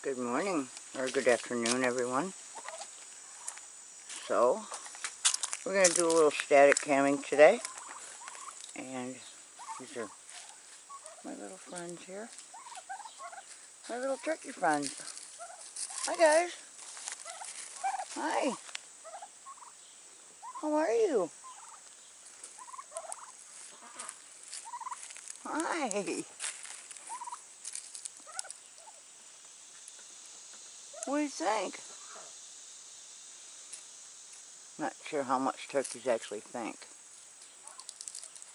Good morning, or good afternoon, everyone. So, we're going to do a little static camming today. And these are my little friends here. My little turkey friends. Hi, guys. Hi. How are you? Hi. What do you think? Not sure how much turkeys actually think.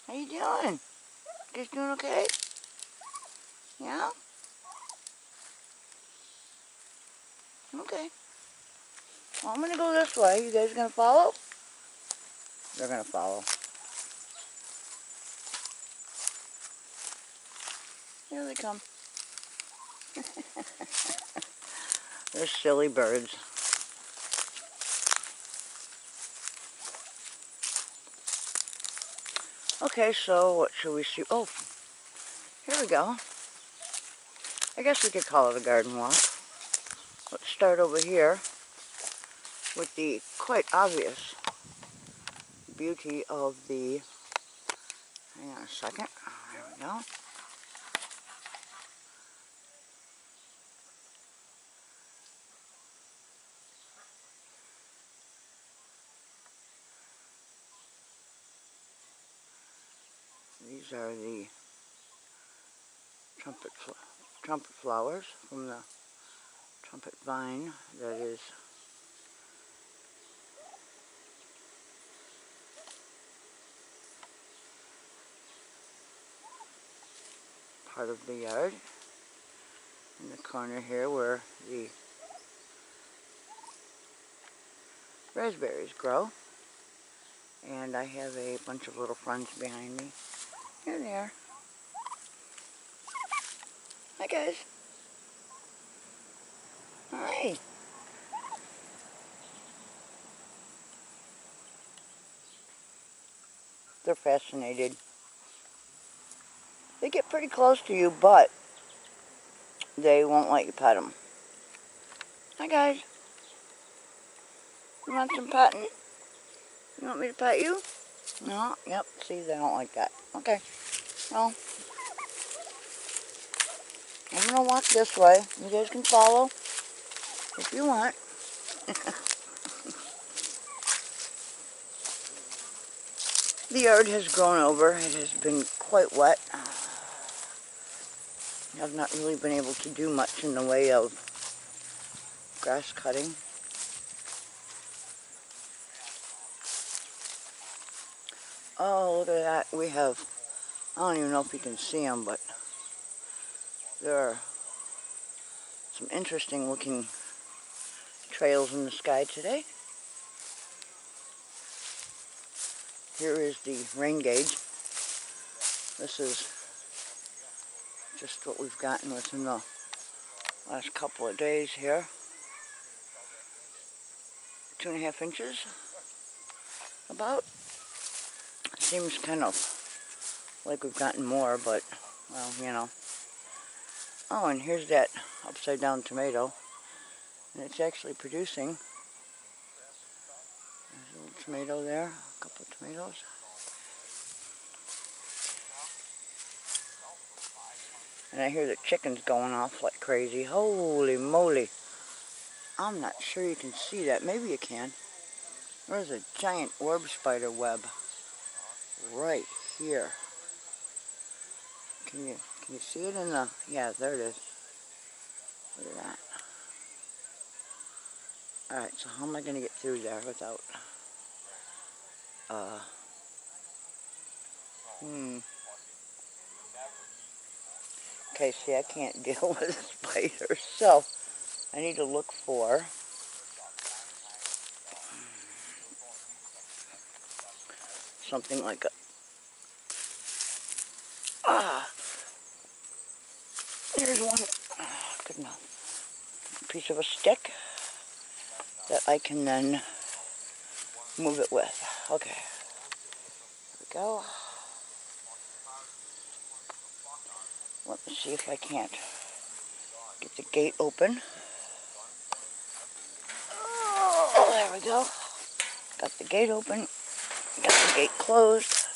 How you doing? Just doing okay? Yeah? Okay. Well, I'm going to go this way. You guys going to follow? They're going to follow. Here they come. They're silly birds. Okay, so what should we see? Oh, here we go. I guess we could call it a garden walk. Let's start over here with the quite obvious beauty of the, hang on a second, there we go. These are the trumpet flowers from the trumpet vine that is part of the yard. In the corner here where the raspberries grow. And I have a bunch of little friends behind me. Here they are. Hi, guys. Hi. They're fascinated. They get pretty close to you, but they won't let you pet them. Hi, guys. You want some petting? You want me to pet you? No? Yep. See, they don't like that. Okay. Well, I'm going to walk this way. You guys can follow if you want. The yard has grown over. It has been quite wet. I've not really been able to do much in the way of grass cutting. Oh, look at that. We have, I don't even know if you can see them, but there are some interesting looking trails in the sky today. Here is the rain gauge. This is just what we've gotten within the last couple of days here. 2.5 inches, about. Seems kind of like we've gotten more, but, well, you know. Oh, and here's that upside down tomato. And it's actually producing. There's a little tomato there, a couple of tomatoes. And I hear the chickens going off like crazy. Holy moly. I'm not sure you can see that. Maybe you can. There's a giant orb spider web right here. Can you see it in the, yeah, there it is. Look at that. Alright, so how am I going to get through there without, Okay, see, I can't deal with spiders, so I need to look for something like a, there's one, good enough, piece of a stick that I can then move it with. Okay, here we go. Let me see if I can't get the gate open. we go. Got the gate open, got the gate closed,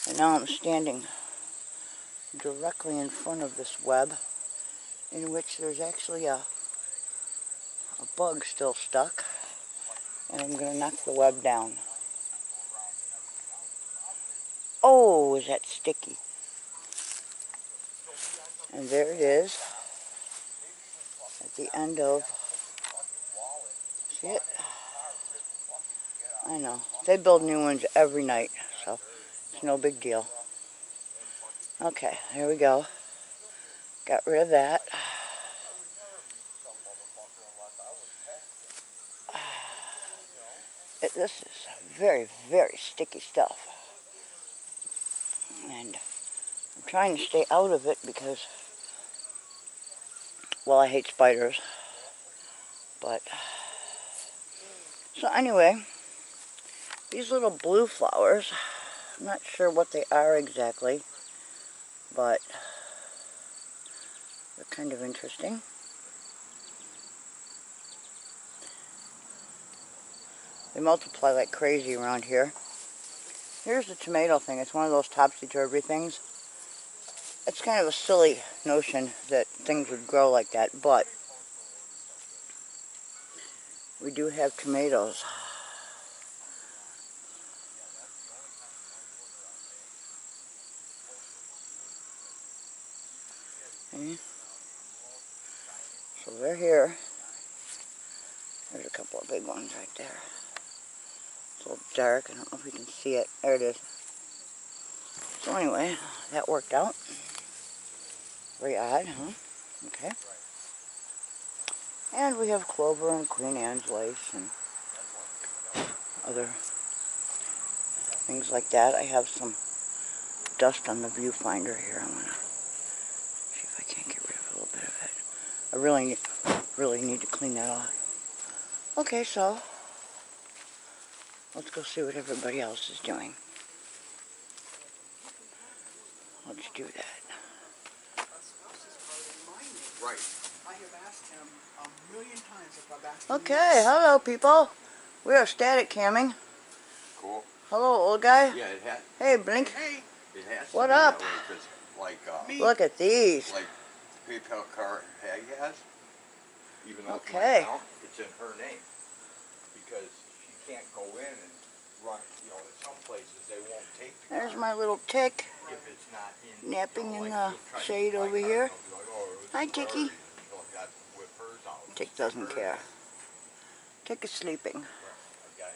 and now I'm standing directly in front of this web, in which there's actually a bug still stuck, and I'm going to knock the web down. Oh, is that sticky? And there it is, at the end of, see it? I know, they build new ones every night, so it's no big deal. Okay, here we go. Got rid of that. This is very, very sticky stuff. And I'm trying to stay out of it because, well, I hate spiders. But, so anyway, these little blue flowers, I'm not sure what they are exactly, but they're kind of interesting. They multiply like crazy around here. Here's the tomato thing. It's one of those topsy-turvy things. It's kind of a silly notion that things would grow like that, but we do have tomatoes. Okay. So they're here. There's a couple of big ones right there. It's a little dark. I don't know if you can see it. There it is. So anyway, that worked out. Very odd, huh? Okay. And we have clover and Queen Anne's lace and other things like that. I have some dust on the viewfinder here. I'm going to see if I can't get rid of a little bit of it. I really need to clean that off. Okay, so let's go see what everybody else is doing. Let's do that. Right. I have asked him a million times if I've asked him. Okay, hello people. We are static camming. Cool. Hello, old guy. Yeah, it has. Hey, Blink. Hey. It has What to be up? that way because, like, Look at these. like PayPal card Hag has, even though it's my Okay. account, it's in her name because she can't go in and run. You know, in some places they won't take the There's card my little tick if it's not in. napping You know, in like the you'll try to shade use my over card, here. and they'll be like, oh, it's Hi, a Ticky. priority. You'll have to whip hers out. Tick doesn't care. Tick is sleeping. Okay.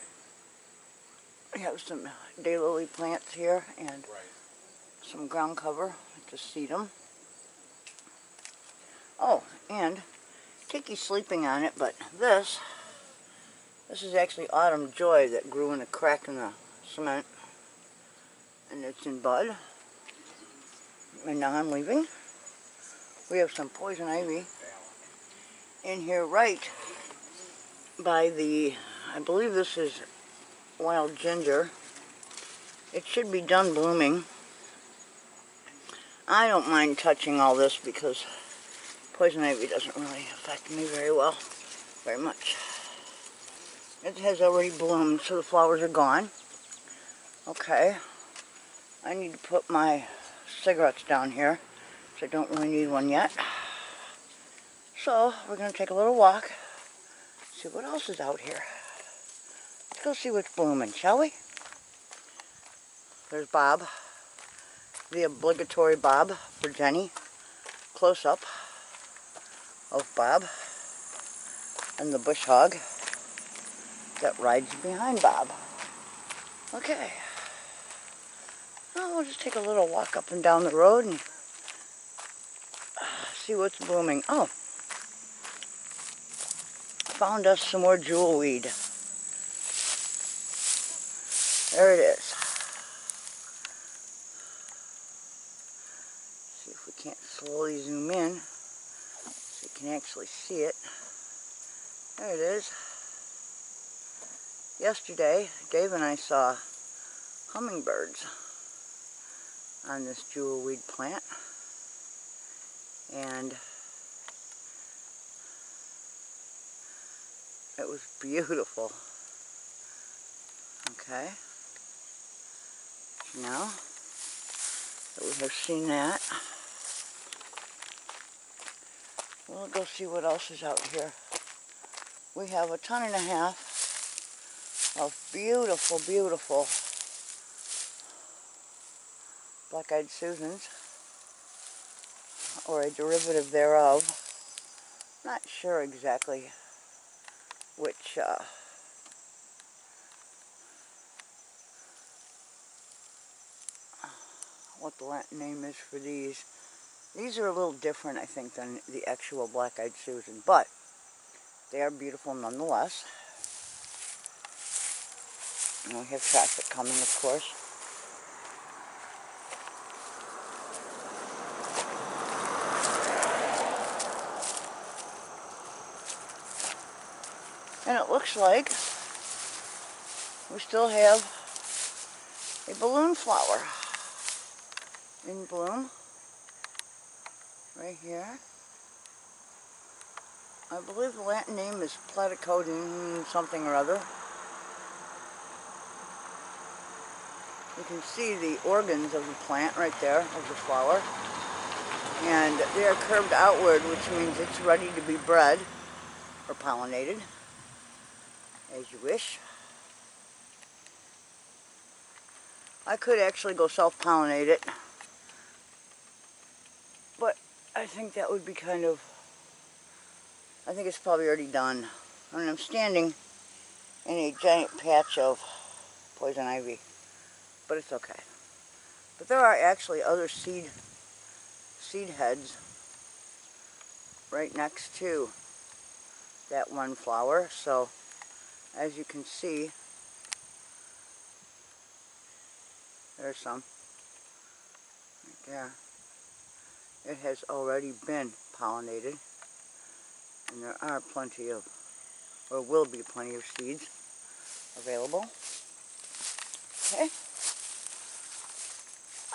We have some daylily plants here and Right. some ground cover to seed them. Oh, and Ticky's sleeping on it, but this is actually autumn joy that grew in a crack in the cement, and it's in bud. And now I'm leaving. We have some poison ivy in here right by the, I believe this is wild ginger. It should be done blooming. I don't mind touching all this because poison ivy doesn't really affect me very much. It has already bloomed, so the flowers are gone. Okay, I need to put my cigarettes down here, so I don't really need one yet. So, we're going to take a little walk, see what else is out here. Let's go see what's blooming, shall we? There's Bob, the obligatory Bob for Jenny. Close up of Bob and the bush hog that rides behind Bob. Okay. Well, we'll just take a little walk up and down the road and see what's blooming. Oh, found us some more jewelweed. There it is. See if we can't slowly zoom in so you can actually see it. There it is. Yesterday, Dave and I saw hummingbirds on this jewelweed plant, and it was beautiful. Okay. Now that we have seen that, we'll go see what else is out here. We have a ton and a half of beautiful, beautiful black-eyed Susans, or a derivative thereof. Not sure exactly which what the Latin name is for these. These are a little different, I think, than the actual black-eyed Susan, but they are beautiful nonetheless. And we have traffic coming, of course. And it looks like we still have a balloon flower in bloom right here. I believe the Latin name is platycodon something or other. You can see the organs of the plant right there, of the flower. And they are curved outward, which means it's ready to be bred or pollinated, as you wish. I could actually go self-pollinate it, but I think that would be kind of, I think it's probably already done. I mean, I'm standing in a giant patch of poison ivy, but it's okay. But there are actually other seed heads right next to that one flower, so as you can see, there's some right there. It has already been pollinated, and there are plenty of, or will be plenty of seeds available. Okay.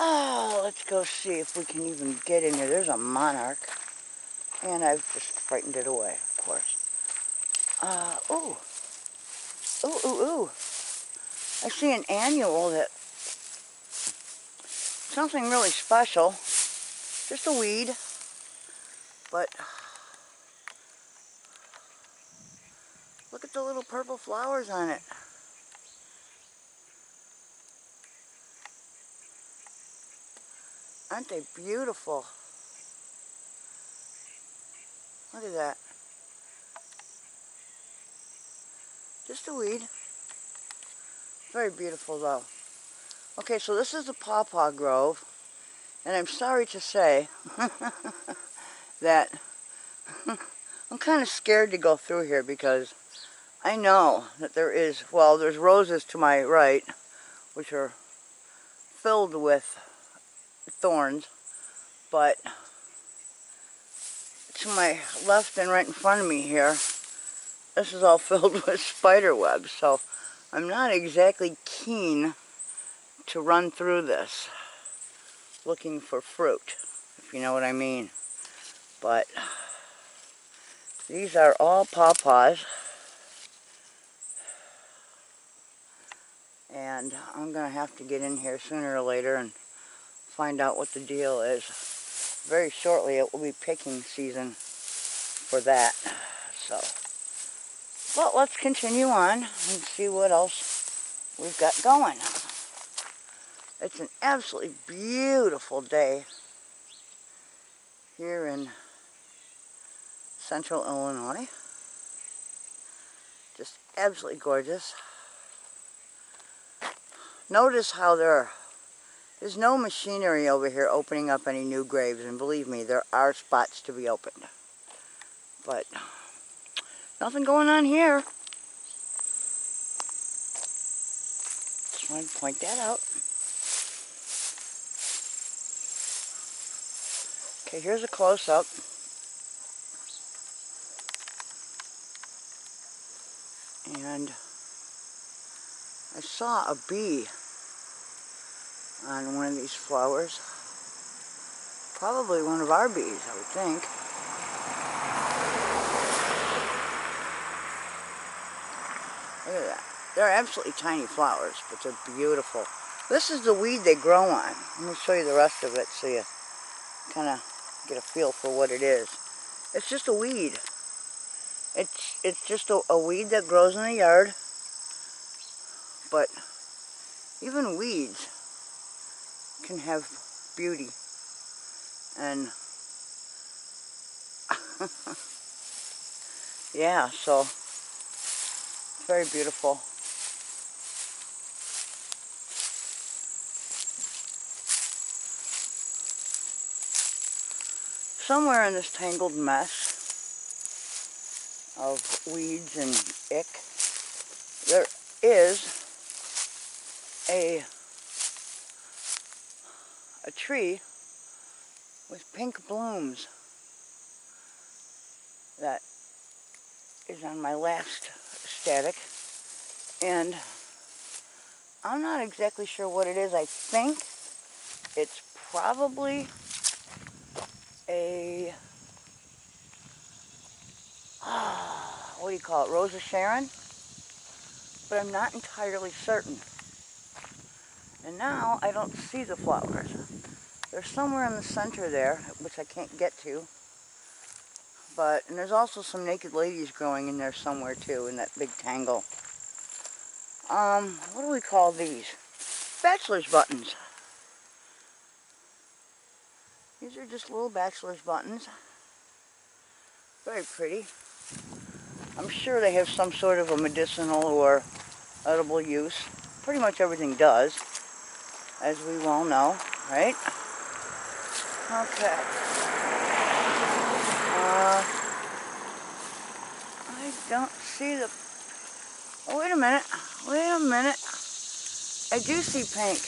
Oh, let's go see if we can even get in here. There's a monarch, and I've just frightened it away, of course. Ooh. Ooh, ooh, ooh. I see an annual that, something really special. Just a weed, but look at the little purple flowers on it. Aren't they beautiful? Look at that. Just a weed. Very beautiful though. Okay, so this is the pawpaw grove, and I'm sorry to say that I'm kind of scared to go through here because I know that there is, well, there's roses to my right, which are filled with thorns, but to my left and right in front of me here, this is all filled with spider webs, so I'm not exactly keen to run through this looking for fruit, if you know what I mean. But these are all pawpaws, and I'm going to have to get in here sooner or later and find out what the deal is. Very shortly it will be picking season for that. So, but let's continue on and see what else we've got going. It's an absolutely beautiful day here in central Illinois. Just absolutely gorgeous. Notice how there's no machinery over here opening up any new graves, and believe me, there are spots to be opened. But nothing going on here. Just wanted to point that out. Okay, here's a close-up. And I saw a bee on one of these flowers. Probably one of our bees, I would think. Look at that. They're absolutely tiny flowers, but they're beautiful. This is the weed they grow on. Let me show you the rest of it so you kind of get a feel for what it is. It's just a weed. It's just a weed that grows in the yard, but even weeds can have beauty. And yeah, so it's very beautiful. Somewhere in this tangled mess of weeds and ick, there is a tree with pink blooms that is on my last static, and I'm not exactly sure what it is. I think it's probably a, what do you call it, Rose of Sharon? But I'm not entirely certain. And now I don't see the flowers. They're somewhere in the center there, which I can't get to. And there's also some naked ladies growing in there somewhere too, in that big tangle. What do we call these? Bachelor's buttons. These are just little bachelor's buttons. Very pretty. I'm sure they have some sort of a medicinal or edible use. Pretty much everything does, as we well know, right? Okay. I don't see the... Oh, wait a minute. Wait a minute. I do see pink.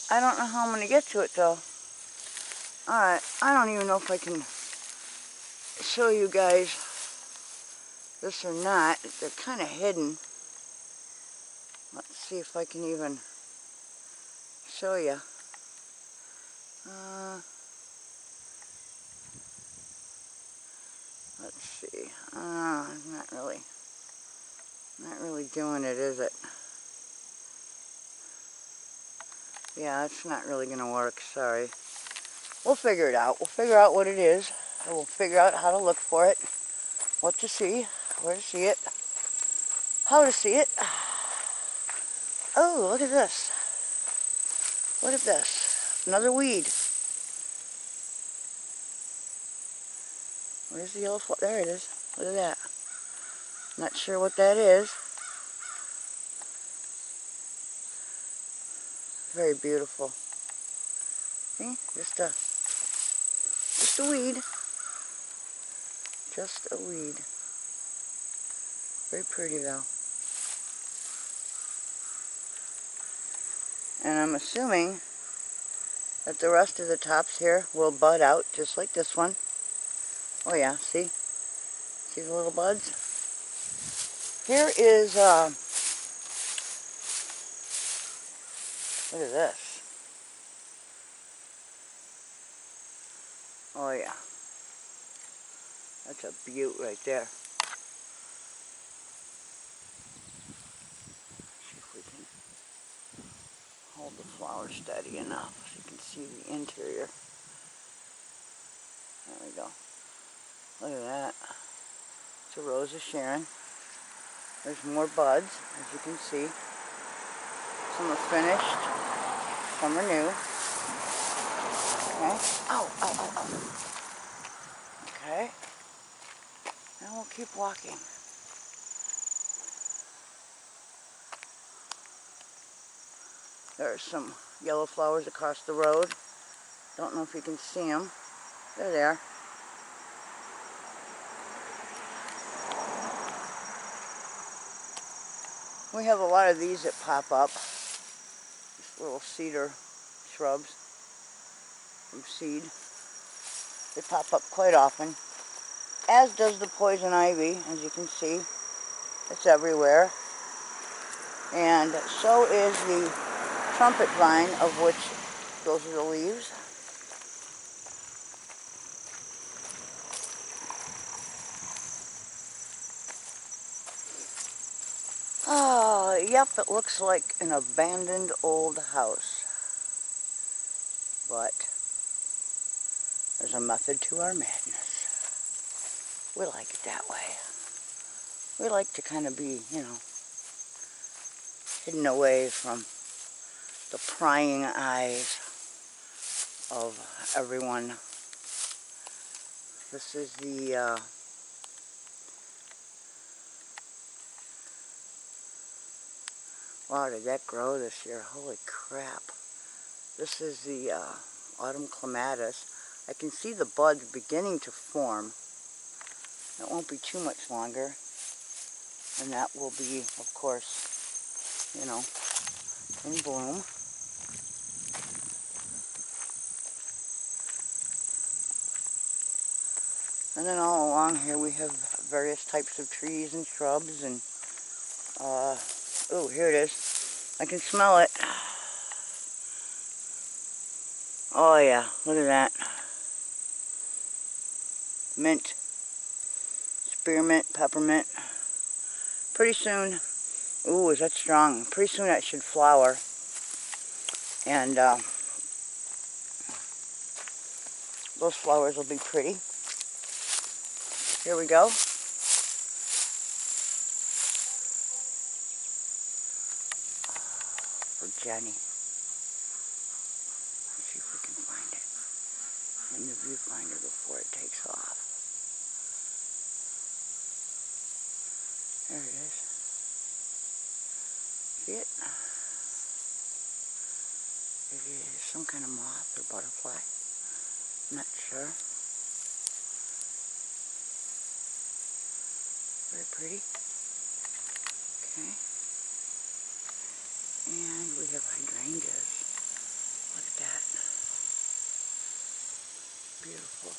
I don't know how I'm going to get to it, though. Alright, I don't even know if I can show you guys this or not. They're kind of hidden. Let's see if I can even show you. Let's see. Not really doing it, is it? Yeah, it's not really going to work, sorry. We'll figure it out. We'll figure out what it is. We'll figure out how to look for it, what to see, where to see it, how to see it. Oh, look at this. Look at this. Another weed. Where's the yellow flower? There it is. Look at that. Not sure what that is. Very beautiful. See? Just a weed. Just a weed. Very pretty though. And I'm assuming that the rest of the tops here will bud out just like this one. Oh yeah, see? See the little buds? Here is, look at this. Oh yeah. That's a beaut right there. See if we can hold the flower steady enough so you can see the interior. There we go. Look at that. It's a Rose of Sharon. There's more buds, as you can see. Some are finished, some are new. Okay. Ow, ow, ow, ow. Okay. Now we'll keep walking. There are some yellow flowers across the road. Don't know if you can see them. There they are. We have a lot of these that pop up. These little cedar shrubs from seed. They pop up quite often. As does the poison ivy, as you can see. It's everywhere. And so is the trumpet vine, of which those are the leaves. Yep, it looks like an abandoned old house. But there's a method to our madness. We like it that way. We like to kind of be, you know, hidden away from the prying eyes of everyone. This is the, wow, did that grow this year? Holy crap. This is the autumn clematis. I can see the buds beginning to form. It won't be too much longer. And that will be, of course, you know, in bloom. And then all along here we have various types of trees and shrubs and, oh, here it is. I can smell it. Oh yeah, look at that. Mint, spearmint, peppermint. Pretty soon, ooh, is that strong? Pretty soon that should flower. And those flowers will be pretty. Here we go. For Jenny. Let's see if we can find it in the viewfinder before it takes off. There it is. See it? It is some kind of moth or butterfly. I'm not sure. Very pretty. Okay. And we have hydrangeas. Look at that. Beautiful.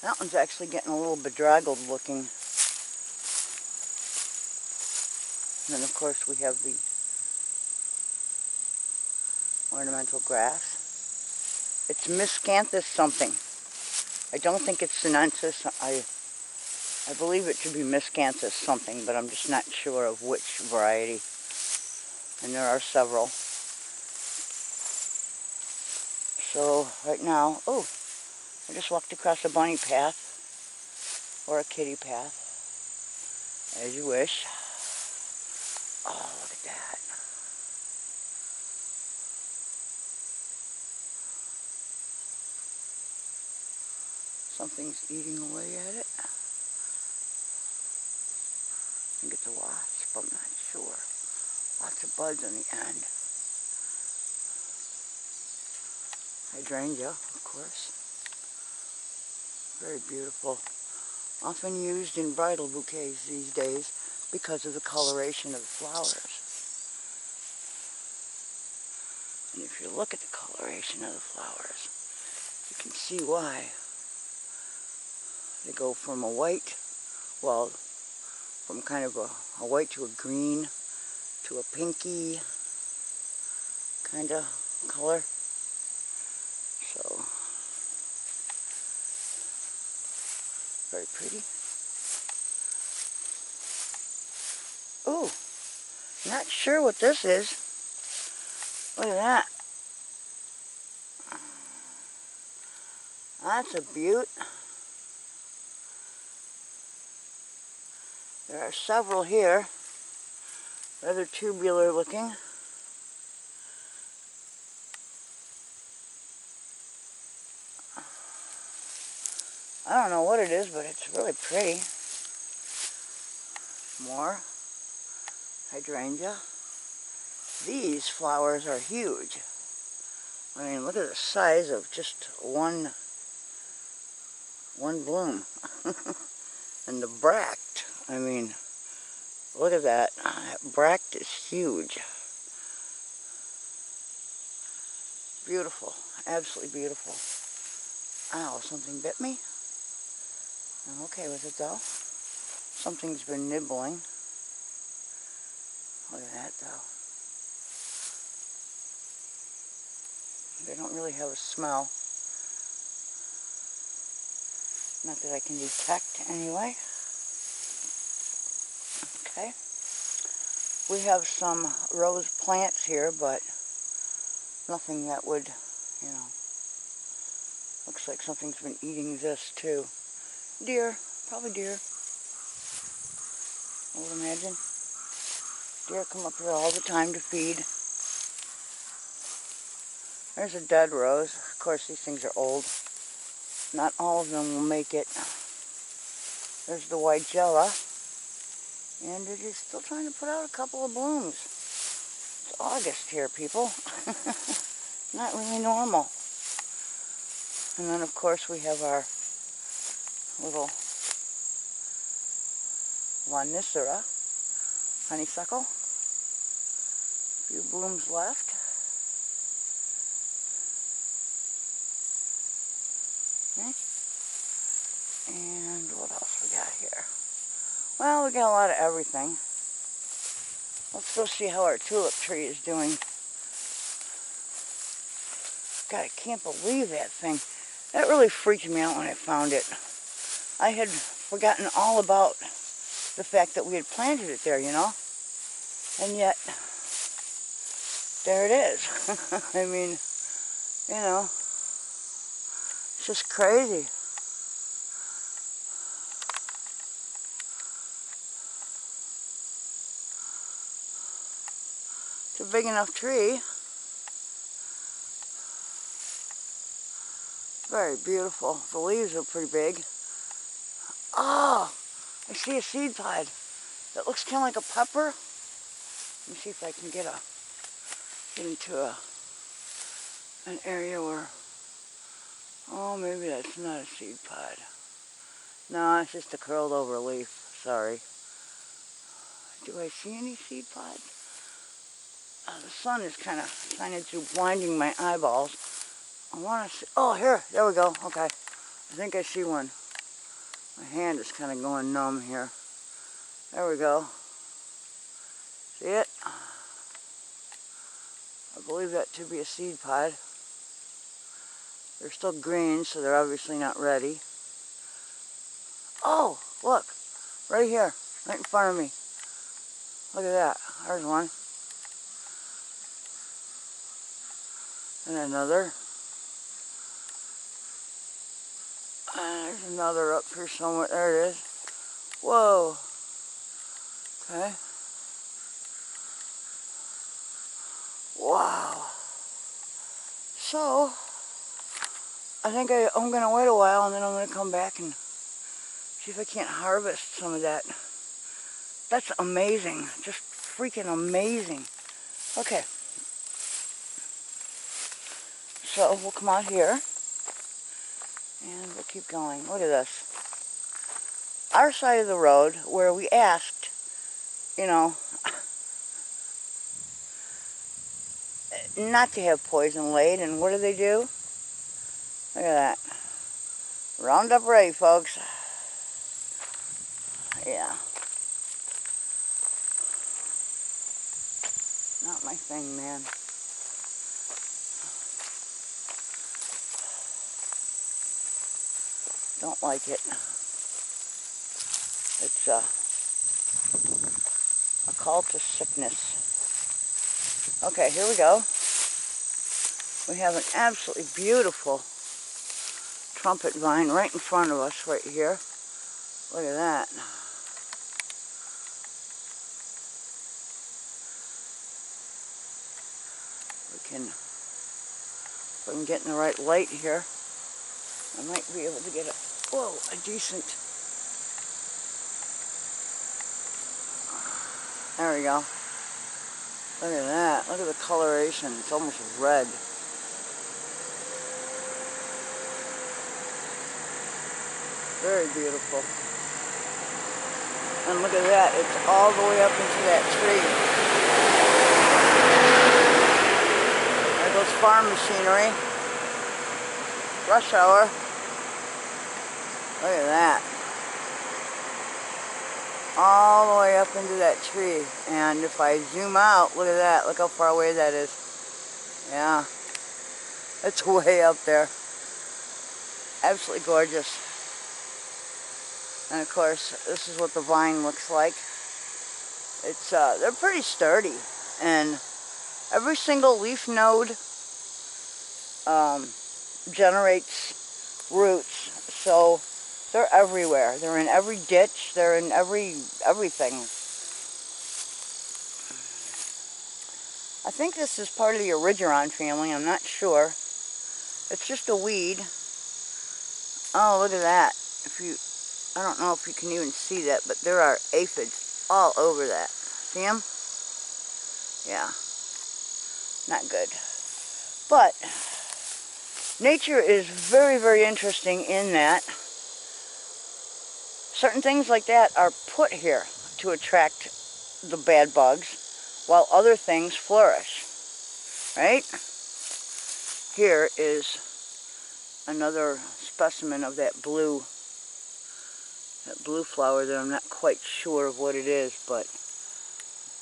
That one's actually getting a little bedraggled looking. And then of course we have the ornamental grass. It's miscanthus something. I don't think it's sinensis. I believe it to be miscanthus something, but I'm just not sure of which variety. And there are several. So right now, oh, I just walked across a bunny path or a kitty path, as you wish. Oh, look at that. Something's eating away at it. I think it's a wasp, I'm not sure. Lots of buds on the end. Hydrangea, of course. Very beautiful. Often used in bridal bouquets these days because of the coloration of the flowers. And if you look at the coloration of the flowers, you can see why. They go from a white, well, from kind of a white to a green to a pinky kind of color. So, very pretty. Ooh, not sure what this is. Look at that. That's a beaut. There are several here. Rather tubular looking. I don't know what it is, but it's really pretty. More hydrangea. These flowers are huge. I mean, look at the size of just one bloom. And the bract, I mean, look at that. That bract is huge. Beautiful. Absolutely beautiful. Ow, something bit me. I'm okay with it though. Something's been nibbling. Look at that though. They don't really have a smell. Not that I can detect anyway. Okay. We have some rose plants here, but nothing that would, you know, looks like something's been eating this too. Deer, probably deer. I would imagine. Deer come up here all the time to feed. There's a dead rose. Of course, these things are old. Not all of them will make it. There's the Weigela. And it is still trying to put out a couple of blooms. It's August here, people. Not really normal. And then, of course, we have our little Lonicera honeysuckle. A few blooms left. Okay. And what else we got here? Well, we got a lot of everything. Let's go see how our tulip tree is doing. God, I can't believe that thing. That really freaked me out when I found it. I had forgotten all about the fact that we had planted it there, you know? And yet, there it is. I mean, you know, it's just crazy. It's a big enough tree. Very beautiful. The leaves are pretty big. Oh, I see a seed pod that looks kind of like a pepper. Let me see if I can get into an area where, oh, maybe that's not a seed pod. No, it's just a curled over leaf. Sorry. Do I see any seed pods? The sun is kind of shining through, blinding my eyeballs. I want to see, oh, there we go. Okay. I think I see one. My hand is kind of going numb here. There we go. See it? I believe that to be a seed pod. They're still green, so they're obviously not ready. Oh, look. Right here. Right in front of me. Look at that. There's one. And another. And there's another up here somewhere. There it is. Whoa. Okay. Wow. So, I think I'm going to wait a while and then I'm going to come back and see if I can't harvest some of that. That's amazing. Just freaking amazing. Okay. So, we'll come out here and we'll keep going. Look at this. Our side of the road where we asked, you know, not to have poison laid, and what do? Look at that. Roundup ready, folks. Yeah. Not my thing, man. Don't like it. It's a call to sickness. Okay, here we go. We have an absolutely beautiful trumpet vine right in front of us right here. Look at that. If I can get in the right light here, I might be able to get a decent, there we go. Look at that. Look at the coloration. It's almost red. Very beautiful. And look at that. It's all the way up into that tree. There goes farm machinery. Rush hour. Look at that. All the way up into that tree. And if I zoom out, look at that. Look how far away that is. Yeah. It's way up there. Absolutely gorgeous. And of course, this is what the vine looks like. They're pretty sturdy, and every single leaf node generates roots, so they're everywhere. They're in every ditch. They're in everything. I think this is part of the Origeron family. I'm not sure. It's just a weed. Oh, look at that. I don't know if you can even see that, but there are aphids all over that. See them? Yeah. Not good. But nature is very, very interesting in that certain things like that are put here to attract the bad bugs, while other things flourish. Right? Here is another specimen of that blue flower that I'm not quite sure of what it is, but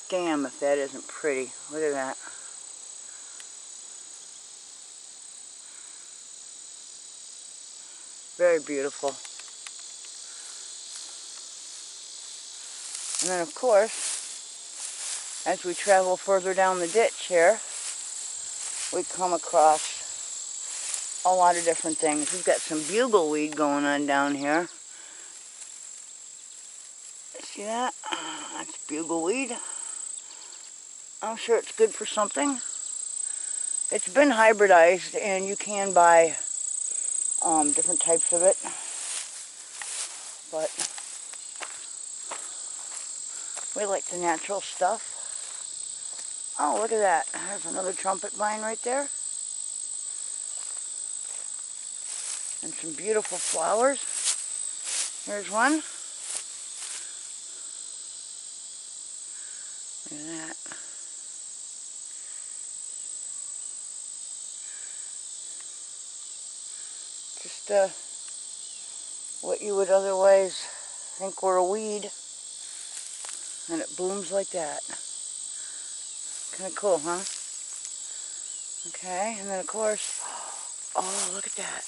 damn if that isn't pretty. Look at that. Very beautiful. And then of course, as we travel further down the ditch here, we come across a lot of different things. We've got some bugleweed going on down here. See that? That's bugleweed. I'm sure it's good for something. It's been hybridized, and you can buy different types of it. But we like the natural stuff. Oh, look at that. There's another trumpet vine right there. And some beautiful flowers. Here's one. Look at that. Just what you would otherwise think were a weed. And it blooms like that. Kind of cool, huh? Okay, and then of course, oh, look at that.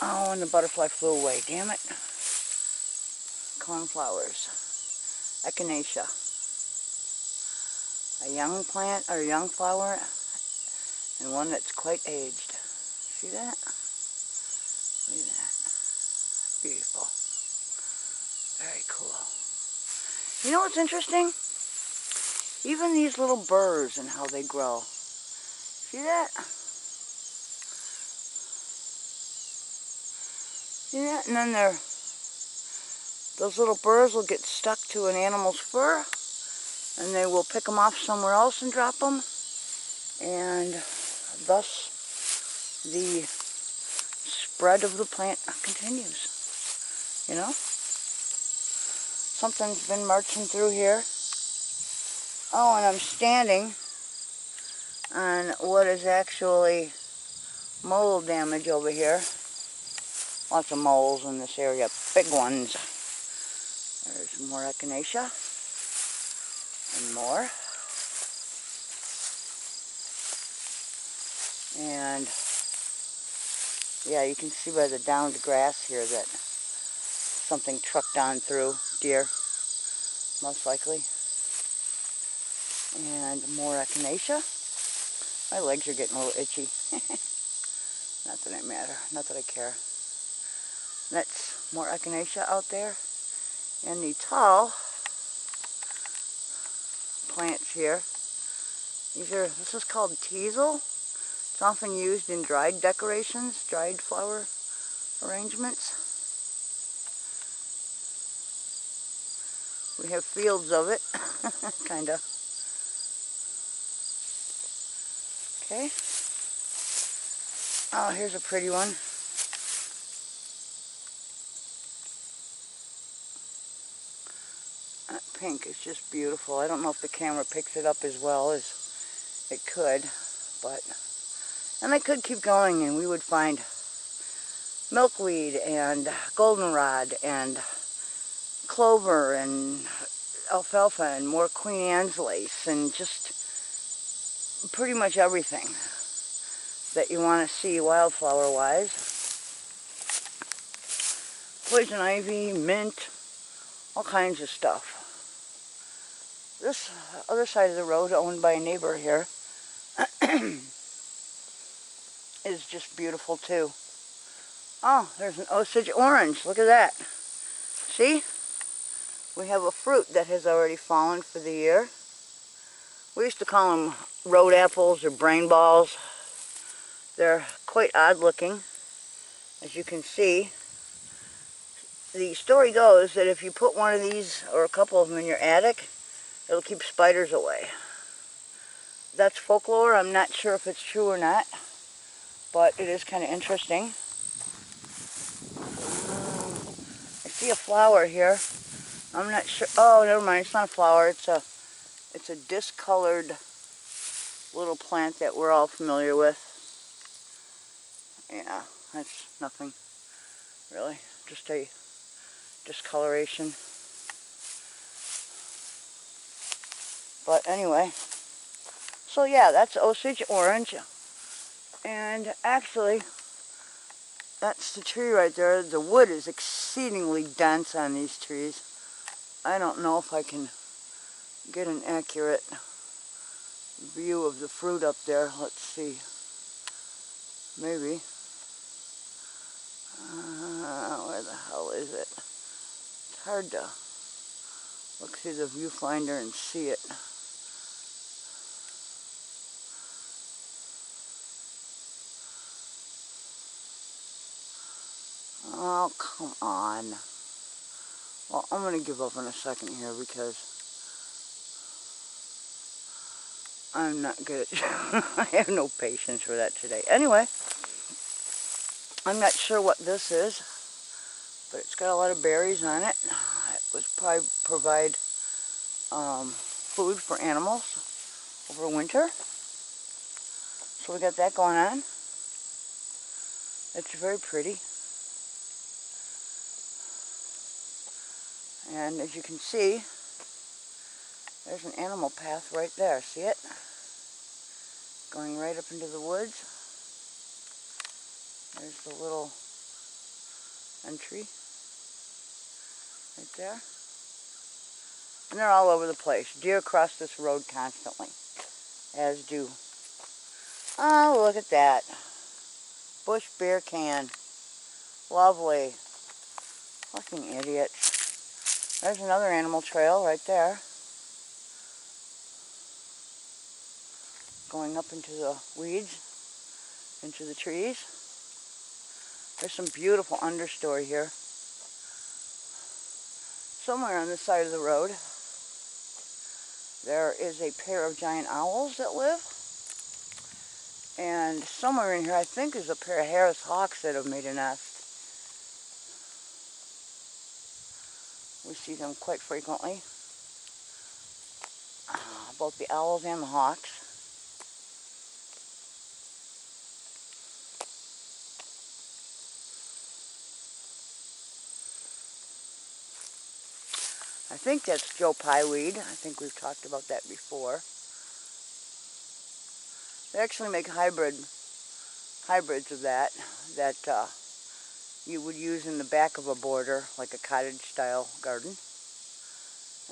Oh, and the butterfly flew away, damn it. Cornflowers. Echinacea. A young plant, or a young flower, and one that's quite aged. See that? Look at that. Beautiful. Very cool. You know what's interesting? Even these little burrs and how they grow. See that? See that? And then those little burrs will get stuck to an animal's fur, and they will pick them off somewhere else and drop them, and thus the spread of the plant continues. You know? Something's been marching through here. Oh, and I'm standing on what is actually mold damage over here. Lots of moles in this area, big ones. There's more echinacea, and more. And yeah, you can see by the downed grass here that something trucked on through, deer, most likely. And more echinacea. My legs are getting a little itchy. Not that it matter, not that I care. That's more echinacea out there. And the tall plants here. This is called teasel. It's often used in dried decorations, dried flower arrangements. We have fields of it, kinda. Okay. Oh, here's a pretty one. That pink is just beautiful. I don't know if the camera picks it up as well as it could, but, and I could keep going and we would find milkweed and goldenrod and clover and alfalfa and more Queen Anne's lace and just pretty much everything that you want to see wildflower wise. Poison ivy, mint, all kinds of stuff. This other side of the road, owned by a neighbor here, is just beautiful too. Oh, there's an Osage orange. Look at that. See? We have a fruit that has already fallen for the year. We used to call them road apples or brain balls. They're quite odd looking, as you can see. The story goes that if you put one of these or a couple of them in your attic, it'll keep spiders away. That's folklore. I'm not sure if it's true or not, but it is kind of interesting. I see a flower here. I'm not sure. Oh, never mind. It's not a flower. It's a discolored little plant that we're all familiar with. Yeah, that's nothing really. Just a discoloration. But anyway, so yeah, that's Osage orange. And actually, that's the tree right there. The wood is exceedingly dense on these trees. I don't know if I can get an accurate view of the fruit up there. Let's see. Maybe. Where the hell is it? It's hard to look through the viewfinder and see it. Oh, come on. Well, I'm going to give up in a second here because I'm not good at I have no patience for that today. Anyway, I'm not sure what this is, but it's got a lot of berries on it. It would probably provide food for animals over winter. So we got that going on. It's very pretty. And as you can see, there's an animal path right there. See it? Going right up into the woods. There's the little entry right there. And they're all over the place. Deer cross this road constantly, as do. Oh, look at that. Bush beer can. Lovely. Fucking idiots. There's another animal trail right there. Going up into the weeds, into the trees. There's some beautiful understory here. Somewhere on this side of the road, there is a pair of giant owls that live. And somewhere in here, I think, is a pair of Harris hawks that have made a nest. We see them quite frequently. Both the owls and the hawks. I think that's Joe Pye weed. I think we've talked about that before. They actually make hybrids of that you would use in the back of a border, like a cottage-style garden.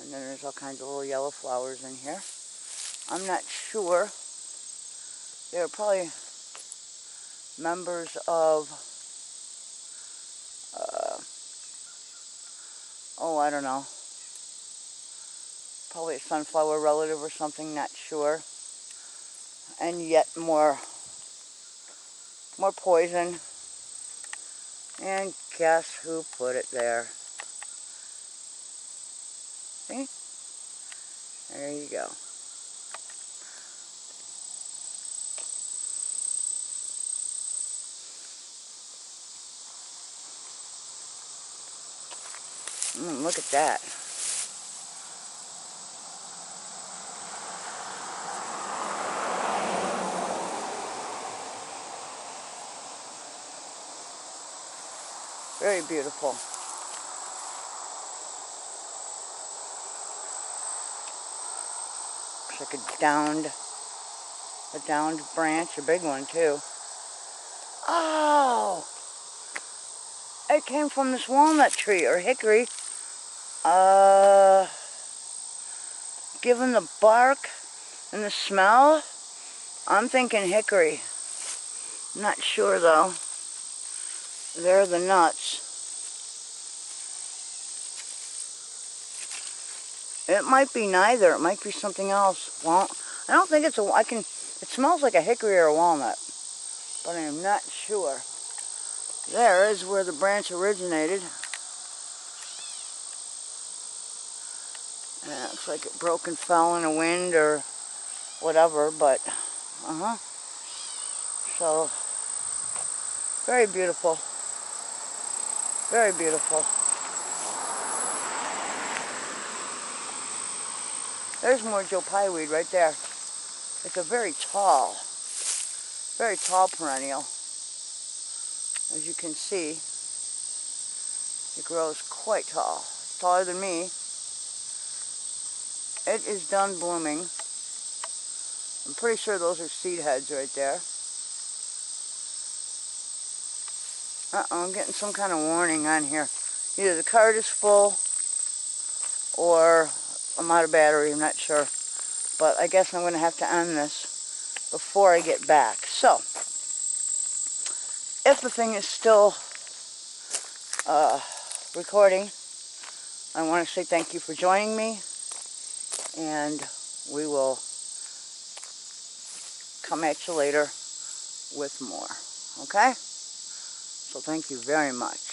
And then there's all kinds of little yellow flowers in here. I'm not sure. They're probably members of, oh, I don't know. Probably a sunflower relative or something, not sure. And yet more poison. And guess who put it there? See? There you go. Look at that. Very beautiful. Looks like a downed branch, a big one too. Oh! It came from this walnut tree, or hickory. given the bark and the smell, I'm thinking hickory. Not sure though. They're the nuts. It might be neither. It might be something else. Well, I don't think it's a. It smells like a hickory or a walnut, but I am not sure. There is where the branch originated. And it looks like it broke and fell in a wind or whatever, but so very beautiful. Very beautiful. There's more Joe Pye weed right there. It's a very tall perennial. As you can see, it grows quite tall. Taller than me. It is done blooming. I'm pretty sure those are seed heads right there. I'm getting some kind of warning on here. Either the card is full or I'm out of battery, I'm not sure. But I guess I'm going to have to end this before I get back. So, if the thing is still recording, I want to say thank you for joining me, and we will come at you later with more. Okay? So thank you very much.